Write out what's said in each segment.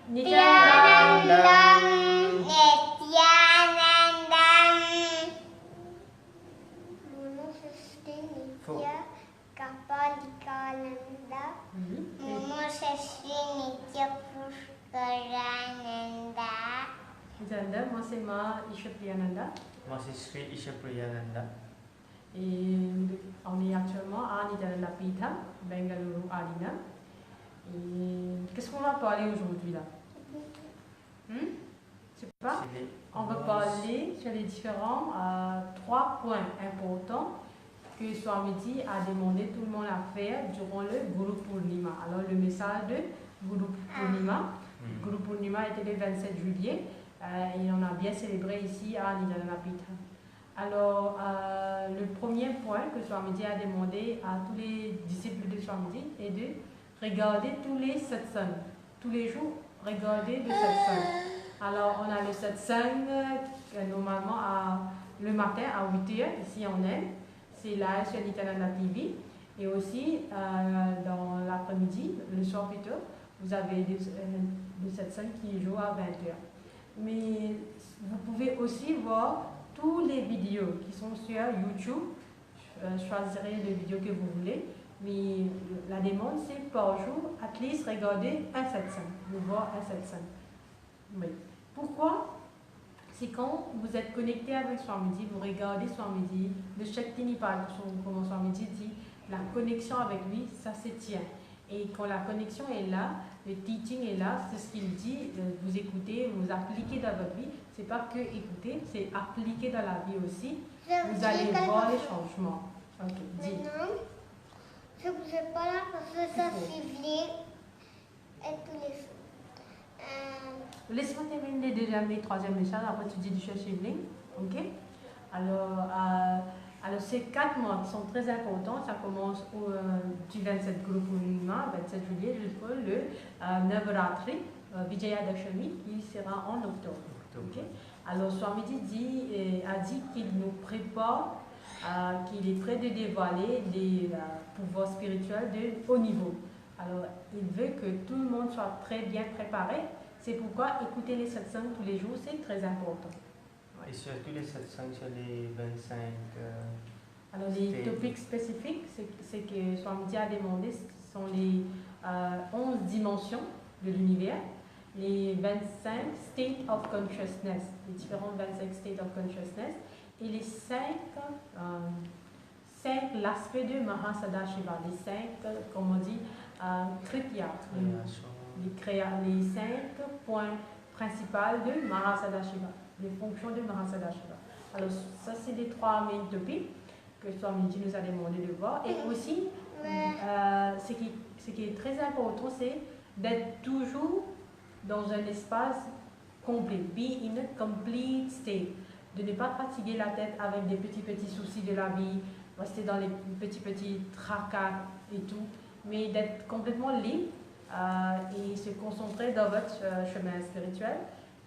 Nityanandam, Nityanandam. Mono Srishti Nitya Kapalikananda. Mono Srishti Nitya Pushkarananda. Nityananda, moi c'est Ma Ishapriyananda. Moi c'est Sri Ishapriyananda. Et on est actuellement à Nityananda Pita, Bengaluru, Alina. Et qu'est-ce qu'on va parler aujourd'hui là? Je sais pas. On va parler sur les différents 3 points importants que Swamiji a demandé tout le monde à faire durant le Guru Purnima. Alors le message de Guru Purnima. Guru Purnima était le 27 juillet et on a bien célébré ici à Nityananda Pita. Alors le premier point que Swamiji a demandé à tous les disciples de Swamiji est de regarder tous les satsangs. Tous les jours, regarder le satsang. Alors, on a le satsang normalement le matin à 8h, ici en Inde. C'est là sur Nityananda TV. Et aussi, dans l'après-midi, le soir plutôt, vous avez le satsang qui joue à 20h. Mais vous pouvez aussi voir tous les vidéos qui sont sur YouTube. Choisirez les vidéos que vous voulez. Mais la demande, c'est par jour, at least regarder un satsang, de voir un satsang. Oui. Pourquoi? C'est quand vous êtes connecté avec Swamiji, vous regardez Swamiji, le Shakti Nipal, comme Swamiji dit, la connexion avec lui, ça se tient. Et quand la connexion est là, le teaching est là, c'est ce qu'il dit, vous écoutez, vous appliquez dans votre vie. C'est pas que écouter, c'est appliquer dans la vie aussi. Vous allez voir les changements. Ok, dis. Je ne vous ai pas là parce que ça Shivling et tous les jours. Laisse-moi terminer déjà mes 3e messages, après tu dis du Shivling. Ok? Alors ces 4 mois qui sont très importants, ça commence du 27 Guru Purnima, 27 juillet, jusqu'au le Navaratri, Vijayadashami, qui sera en octobre. Okay? Alors Swamiji a dit qu'il nous prépare, qu'il est prêt de dévoiler des pouvoirs spirituels de haut niveau. Alors, il veut que tout le monde soit très bien préparé. C'est pourquoi écouter les satsangs tous les jours, c'est très important. Et surtout les satsangs sur les 25... Alors, les topics spécifiques, c'est que Swamiji a demandé, ce sont les 11 dimensions de l'univers, les 25 states of consciousness, les différents 25 states of consciousness, et les 5 l'aspect de Mahasadashiva, les 5, comme on dit, Kritya, les 5 points principaux de Mahasadashiva, les fonctions de Mahasadashiva. Alors, ça, c'est les 3 main topics que Swamiji nous a demandé de voir. Et aussi, ce qui est très important, c'est d'être toujours dans un espace complet, be in a complete state, de ne pas fatiguer la tête avec des petits soucis de la vie, rester dans les petits tracas et tout, mais d'être complètement libre et se concentrer dans votre chemin spirituel.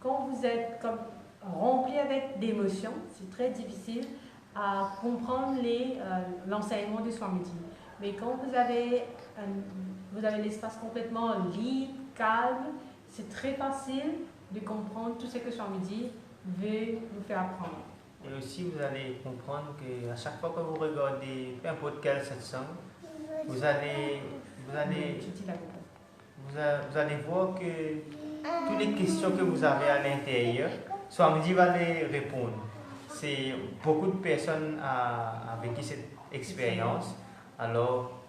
Quand vous êtes comme rempli avec d'émotions, c'est très difficile à comprendre l'enseignement de Swamiji. Mais quand vous avez l'espace complètement libre, calme, c'est très facile de comprendre tout ce que Swamiji veut vous faire apprendre. Et aussi, vous allez comprendre qu'à chaque fois que vous regardez peu importe quel satsang, vous allez voir que toutes les questions que vous avez à l'intérieur, Swamiji va les répondre. C'est beaucoup de personnes ont vécu cette expérience. Alors,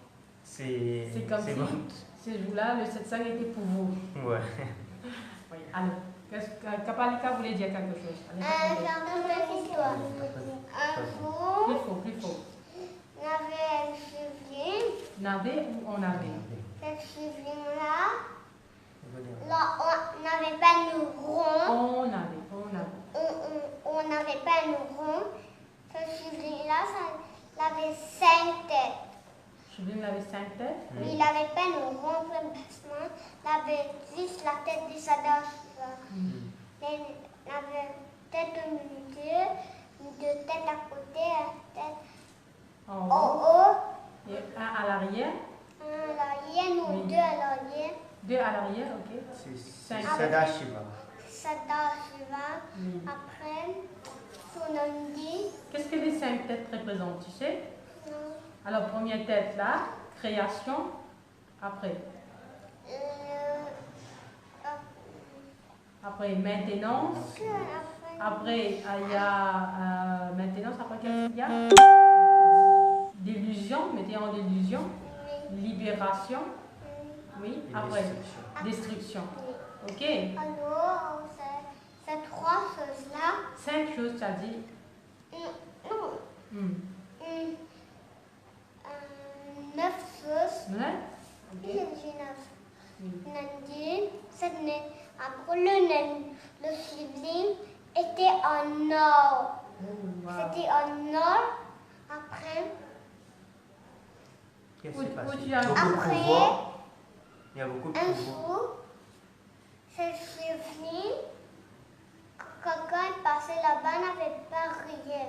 c'est comme si ce jour-là, le satsang était pour vous. Ouais. Oui, alors, Kapalika voulait dire quelque chose. J'ai entendu une histoire. Un jour, plus fort. on avait une Shivling. N'avait ou on avait? Cette Shivling-là, on n'avait pas de rond. On n'avait pas de rond. Cette Shivling-là, ça avait 5 têtes. Shivling avait 5 têtes? Mais il n'avait pas de rond pour le placement. Il avait juste la tête du Sadashiva. Il avait tête au milieu, 2 têtes à côté, 1 tête en haut. Et 1 à l'arrière? 1 à l'arrière, ou 2 à l'arrière. 2 à l'arrière, ok. C'est 5. Sadashiva. Sadashiva. Oui. Après, Sunandi. Qu'est-ce que les 5 têtes représentent, tu sais? Non. Alors, première tête là, création. Après. Après, maintenance. Après, il y a maintenance. Après, qu'est-ce qu'il y a? Délusion, mettez en délusion. Libération. Oui. Après, destruction. Ok. Alors, c'est 3 choses-là. 5 choses, tu as dit? Non. Hmm. 9 choses. 9? J'ai dit 9. Oui. Nandi, après le sibling était en or. Oh, wow. C'était en or. Après, Qu'est-ce qui s'est passé? tu as- Beaucoup de Après, pouvoir. Il y a beaucoup de un pouvoir. jour, c'est sibling, quelqu'un est passé là-bas, n'avait pas rien.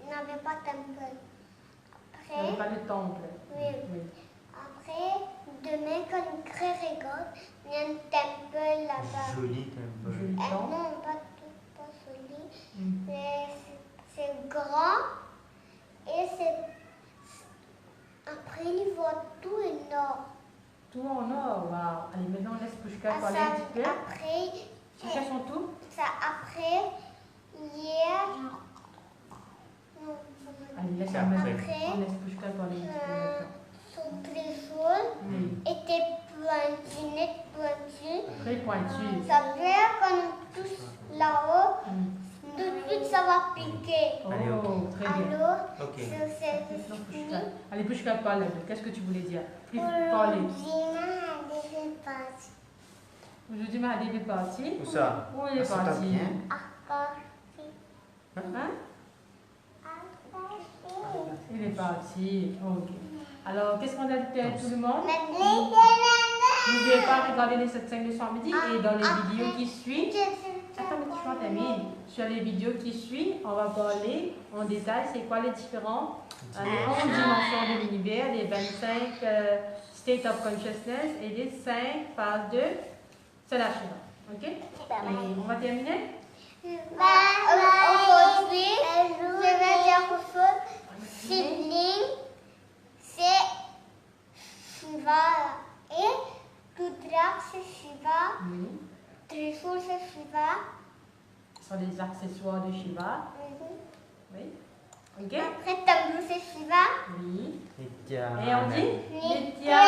N'avait pas de temple. Il n'y avait Après, pas de temple. oui. Oui. Après, demain, quand une très rigole, il y a un temple là-bas. Joli temple. Joli temple. Non, pas joli, Hmm. mais c'est grand et c'est. Après, il voit tout énorme. Tout en or, waouh. Allez, maintenant, laisse Pushka parler un petit peu. Après, Chacun son tour. après, hier. Non, Allez, laisse C'est la main. après. On laisse Pushka parler un petit peu. son téléphone Oui. était pointu, net pointu. Très pointu. Ça fait quand on touche là-haut, Hmm. tout de suite ça va piquer. Allez, ok. Oh, très bien. Alors, Ok. c'est Maintenant, fini. Pushka. Allez, Pushka, parle. Qu'est-ce que tu voulais dire? Plus parler. Aujourd'hui, Mahadi est parti. Où ça? Où il est Ah, c'est parti? bien. Hein? Il est parti. Ok. Alors, qu'est-ce qu'on a dit à tout le monde? N'oubliez pas de regarder les 7-5 de samedi et dans les vidéos qui suivent. Attends, mais tu termine. Sur les vidéos qui suivent, on va parler en détail c'est quoi les différents les 11 dimensions de l'univers, les 25 state of consciousness et les 5 phases de Sadashiva. Ok? Et on va terminer? Aujourd'hui, je vais dire quelque chose. Sibling, c'est Shiva. Et Rudra, c'est Shiva. Oui. Trishul, c'est Shiva. Ce sont les accessoires de Shiva. Oui. Ok? Après, Tambu, c'est Shiva. Oui. Nitya. Et on dit? Nitya. Nitya.